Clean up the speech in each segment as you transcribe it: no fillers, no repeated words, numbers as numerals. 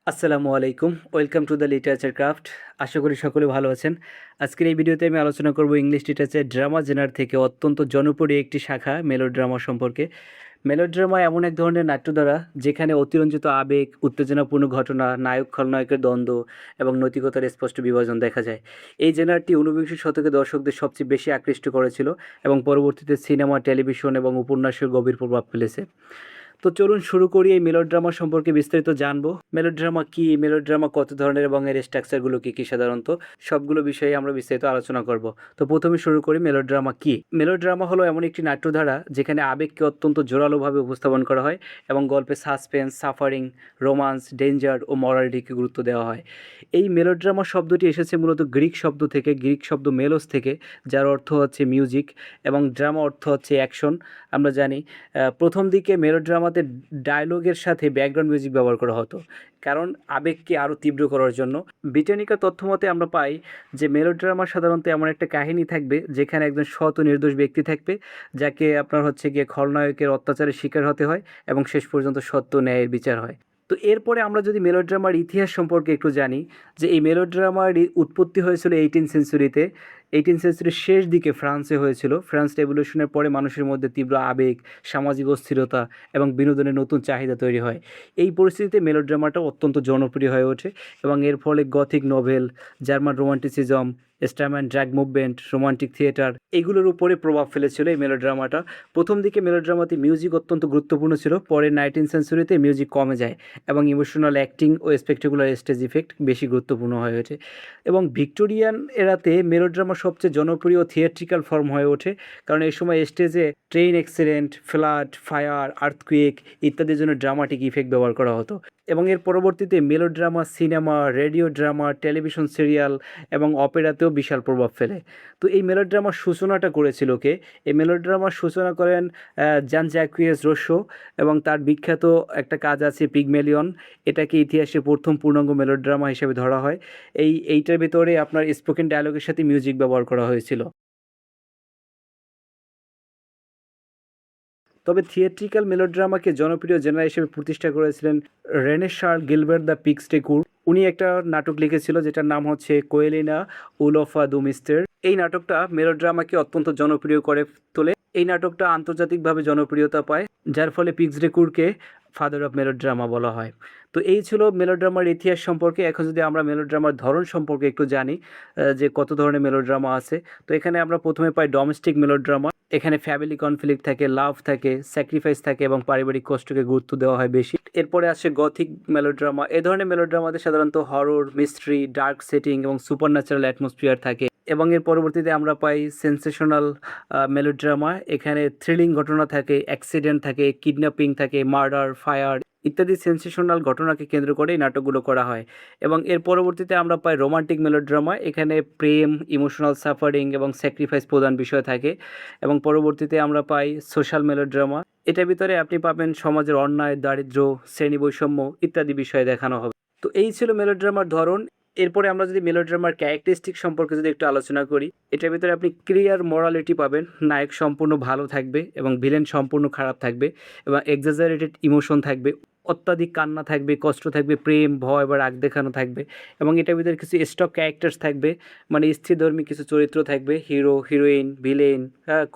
আসসালামু আলাইকুম। Welcome to the literature craft. আশা করি সকলে ভালো আছেন। আজকের এই ভিডিওতে আমি আলোচনা করব ইংলিশ লিটারেচার ড্রামা জেনার থেকে অত্যন্ত জনপ্রিয় একটি শাখা মেলোড্রামা সম্পর্কে। মেলোড্রামা এমন এক ধরনের নাট্যধারা যেখানে অতিরঞ্জিত আবেগ, উত্তেজনাপূর্ণ ঘটনা, নায়ক খলনায়কের দ্বন্দ্ব এবং নৈতিকতার স্পষ্ট বিভাজন দেখা যায়। এই জেনারটি ঊনবিংশ শতকে দর্শকদের সবচেয়ে বেশি আকৃষ্ট করেছিল এবং পরবর্তীতে সিনেমা, টেলিভিশন এবং উপন্যাসের গভীর প্রভাব ফেলেছে। তো চলুন শুরু করি এই মেলোড্রামা সম্পর্কে বিস্তারিত জানবো। মেলোড্রামা কি, মেলোড্রামা কত ধরনের এবং এর স্ট্রাকচারগুলো কি কি সাধারণত, সবগুলো বিষয়ে আমরা বিস্তারিত আলোচনা করব। তো প্রথমে শুরু করি মেলোড্রামা কি। মেলোড্রামা হলো এমন একটি নাট্যধারা যেখানে আবেগকে অত্যন্ত জোরালোভাবে উপস্থাপন করা হয় এবং গল্পে সাসপেন্স, সাফারিং, রোমান্স, ডেঞ্জার ও মরালিটিকে গুরুত্ব দেওয়া হয়। এই মেলোড্রামা শব্দটি এসেছে মূলত গ্রিক শব্দ থেকে, গ্রিক শব্দ মেলোস থেকে, যার অর্থ হচ্ছে মিউজিক, এবং ড্রামা অর্থ হচ্ছে অ্যাকশন। আমরা জানি প্রথম দিকে মেলোড্রামাতে ডায়লগের সাথে ব্যাকগ্রাউন্ড মিউজিক ব্যবহার করা হতো, কারণ আবেগকে আরও তীব্র করার জন্য। ব্রিটানিকা তথ্যমতে আমরা পাই যে মেলোড্রামা সাধারণত এমন একটা কাহিনী থাকবে যেখানে একজন সৎ ও নির্দোষ ব্যক্তি থাকবে, যাকে আপনার হচ্ছে গিয়ে খলনায়কের অত্যাচারের শিকার হতে হয় এবং শেষ পর্যন্ত সত্য ন্যায়ের বিচার হয়। তো এরপরে আমরা যদি মেলোড্রামার ইতিহাস সম্পর্কে একটু জানি, যে এই মেলোড্রামার উৎপত্তি হয়েছিল 18th সেঞ্চুরিতে। 18th সেঞ্চুরির শেষ দিকে ফ্রান্সে হয়েছিল। ফ্রান্স রেভলিউশনের পরে মানুষের মধ্যে তীব্র আবেগ, সামাজিক অস্থিরতা এবং বিনোদনের নতুন চাহিদা তৈরি হয়। এই পরিস্থিতিতে মেলোড্রামাটা অত্যন্ত জনপ্রিয় হয়ে ওঠে এবং এর ফলে Gothic novel, German Romanticism, Sturm und Drang movement, romantic theatre, এগুলোর উপরে প্রভাব ফেলেছিল এই মেলোড্রামাটা। প্রথম দিকে মেলোড্রামাতে মিউজিক অত্যন্ত গুরুত্বপূর্ণ ছিল, পরে 19th সেঞ্চুরিতে মিউজিক কমে যায় এবং ইমোশনাল অ্যাক্টিং ও স্পেকটেকুলার স্টেজ ইফেক্ট বেশি গুরুত্বপূর্ণ হয়ে ওঠে। এবং ভিক্টোরিয়ান এরাতে মেলোড্রামা সবচেয়ে জনপ্রিয় থিয়েট্রিক্যাল ফর্ম হয়ে ওঠে, কারণ এই সময় স্টেজে train accident, flood, fire, earthquake ইত্যাদির জন্য ড্রামাটিক ইফেক্ট ব্যবহার করা হতো। এবং এর পরবর্তীতে melodrama cinema, radio drama, television serial এবং অপেরাতেও বিশাল প্রভাব ফেলে। তো এই মেলোড্রামার সূচনাটা করেছিল কে? এই মেলোড্রামার সূচনা করেন জান জ্যাকুয়েস রোসো, এবং তার বিখ্যাত একটা কাজ আছে পিগমেলিয়ন। এটাকে ইতিহাসে প্রথম পূর্ণাঙ্গ মেলোড্রামা হিসেবে ধরা হয়। এইটার ভিতরে আপনার স্পোকেন ডায়ালগের সাথে মিউজিক ব্যবহার করা হয়েছিল। তবে থিয়েট্রিক্যাল মেলোড্রামাকে জনপ্রিয় জেনার হিসেবে প্রতিষ্ঠা করেছিলেন রেনে শার্ল গিলবার্ট দ্য পিক্সটেকুর। উনি একটা নাটক লিখেছিল যেটার নাম হচ্ছে কোয়েলিনা উলোফা দু মিস্টার। এই নাটকটা মেলোড্রামাকে অত্যন্ত জনপ্রিয় করে তোলে। এই নাটকটা আন্তর্জাতিকভাবে জনপ্রিয়তা পায়, যার ফলে পিক্সডেকুরকে ফাদার অফ মেলোড্রামা বলা হয়। তো এই ছিল মেলোড্রামার ইতিহাস সম্পর্কে। এখন যদি আমরা মেলোড্রামার ধরন সম্পর্কে একটু জানি, যে কত ধরনের মেলোড্রামা আছে। তো এখানে আমরা প্রথমে পাই ডোমেস্টিক মেলোড্রামা। এখানে ফ্যামিলি কনফ্লিক্ট থাকে, লাভ থাকে, স্যাক্রিফাইস থাকে এবং পারিবারিক কষ্টকে গুরুত্ব দেওয়া হয় বেশি। এরপরে আসে গথিক মেলোড্রামা। এ ধরনের মেলোড্রামাতে সাধারণত হরর, মিস্ট্রি, ডার্ক সেটিং এবং সুপার ন্যাচারাল অ্যাটমসফিয়ার থাকে। এবং এর পরবর্তীতে আমরা পাই সেন্সেশনাল মেলোড্রামা। এখানে থ্রিলিং ঘটনা থাকে, অ্যাক্সিডেন্ট থাকে, কিডন্যাপিং থাকে, মার্ডার, ফায়ার ইত্যাদি সেন্সেশনাল ঘটনাকে কেন্দ্র করে এই নাটকগুলো করা হয়। এবং এর পরবর্তীতে আমরা পাই রোমান্টিক মেলোড্রামা। এখানে প্রেম, ইমোশনাল সাফারিং এবং স্যাক্রিফাইস প্রধান বিষয় থাকে। এবং পরবর্তীতে আমরা পাই সোশ্যাল মেলোড্রামা। এটার ভিতরে আপনি পাবেন সমাজের অন্যায়, দারিদ্র্য, শ্রেণী বৈষম্য ইত্যাদি বিষয় দেখানো হবে। তো এই ছিল মেলোড্রামার ধরন। এরপরে আমরা যদি মেলোড্রামার ক্যারেক্টারিস্টিক সম্পর্কে যদি একটু আলোচনা করি, এটার ভিতরে আপনি ক্লিয়ার মোরালিটি পাবেন। নায়ক সম্পূর্ণ ভালো থাকবে এবং ভিলেন সম্পূর্ণ খারাপ থাকবে, এবং এক্সাজারেটেড ইমোশন থাকবে, অত্যাধিক কান্না থাকবে, কষ্ট থাকবে, প্রেম, ভয় বা রাগ দেখানো থাকবে। এবং এটার ভিতরে কিছু স্টক ক্যারেক্টার্স থাকবে, মানে স্থিরধর্মী কিছু চরিত্র থাকবে, hero, heroine, villain,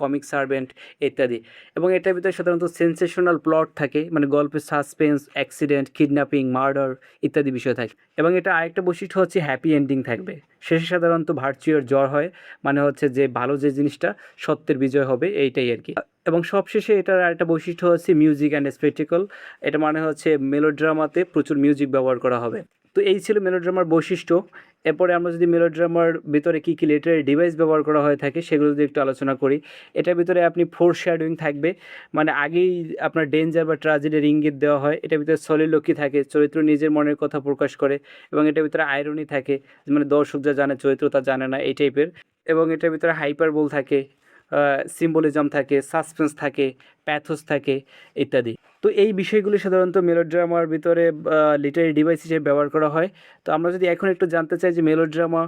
comic servant ইত্যাদি। এবং এটার ভিতরে সাধারণত সেন্সেশনাল প্লট থাকে, মানে গল্পের সাসপেন্স, অ্যাক্সিডেন্ট, কিডন্যাপিং, মার্ডার ইত্যাদি বিষয় থাকে। এবং এটা আরেকটা বৈশিষ্ট্য হচ্ছে হ্যাপি এন্ডিং থাকবে। শেষে সাধারণত ভার্চুয়ার জয় হয়, মানে হচ্ছে যে ভালো যে জিনিসটা, সত্যের বিজয় হবে, এইটাই আর কি। এবং সবশেষে এটার আরেকটা বৈশিষ্ট্য হচ্ছে মিউজিক অ্যান্ড স্পেকটেকল। এটা মানে হচ্ছে মেলোড্রামাতে প্রচুর মিউজিক ব্যবহার করা হবে। তো এই ছিল মেলোড্রামার বৈশিষ্ট্য। এরপরে আমরা যদি মেলোড্রামার ভিতরে কী কী লিটারি ডিভাইস ব্যবহার করা হয়ে থাকে সেগুলো যদি একটু আলোচনা করি। এটার ভিতরে আপনি ফোর শ্যাডোয়িং থাকবে, মানে আগেই আপনার ডেঞ্জার বা ট্র্যাজেডির ইঙ্গিত দেওয়া হয়। এটার ভিতরে সলিলোকি থাকে, চরিত্র নিজের মনের কথা প্রকাশ করে। এবং এটার ভিতরে আয়রনি থাকে, মানে দর্শক যা জানে চরিত্র তা জানে না, এই টাইপের। এবং এটার ভিতরে হাইপারবোল থাকে, সিম্বলিজম থাকে, সাসপেন্স থাকে, প্যাথোস থাকে ইত্যাদি। তো এই বিষয়গুলি সাধারণত মেলোড্রামার ভিতরে লিটারি ডিভাইস হিসেবে ব্যবহার করা হয়। তো আমরা যদি এখন একটু জানতে চাই যে মেলোড্রামা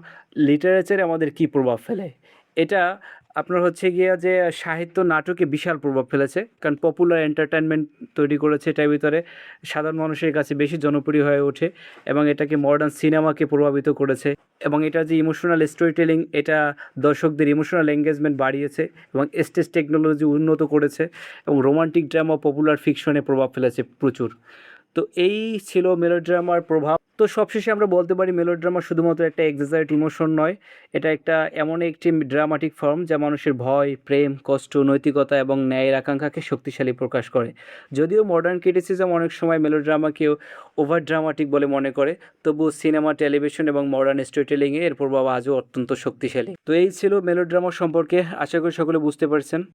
লিটারেচারে আমাদের কী প্রভাব ফেলে, এটা আপনার হচ্ছে গিয়ে যে সাহিত্য নাটকে বিশাল প্রভাব ফেলেছে। কারণ পপুলার এন্টারটেইনমেন্ট তৈরি করেছে এটার ভিতরে। সাধারণ মানুষের কাছে বেশি জনপ্রিয় হয়ে ওঠে এবং এটাকে মডার্ন সিনেমাকে প্রভাবিত করেছে এবং এটার যে ইমোশনাল স্টোরি টেলিং এটা দর্শকদের ইমোশনাল এনগেজমেন্ট বাড়িয়েছে এবং স্টেজ টেকনোলজি উন্নত করেছে এবং রোমান্টিক ড্রামা পপুলার ফিকশনে প্রভাব ফেলেছে প্রচুর। তো এই ছিল মেলোড্রামার প্রভাব। তো সবশেষে আমরা বলতে পারি মেলোড্রামা শুধুমাত্র একটা এক্সাজারেট ইমোশন নয়, এটা একটা এমন একটি ড্রামাটিক ফর্ম যা মানুষের ভয়, প্রেম, কষ্ট, নৈতিকতা এবং ন্যায়ের আকাঙ্ক্ষাকে শক্তিশালী প্রকাশ করে। যদিও মডার্ন ক্রিটিসিজম অনেক সময় মেলোড্রামাকেও ওভার ড্রামাটিক বলে মনে করে, তবুও সিনেমা, টেলিভিশন এবং মডার্ন স্টোরি টেলিংয়ে এর প্রভাব আজও অত্যন্ত শক্তিশালী। তো এই ছিল মেলোড্রামা সম্পর্কে, আশা করি সকলে বুঝতে পারছেন।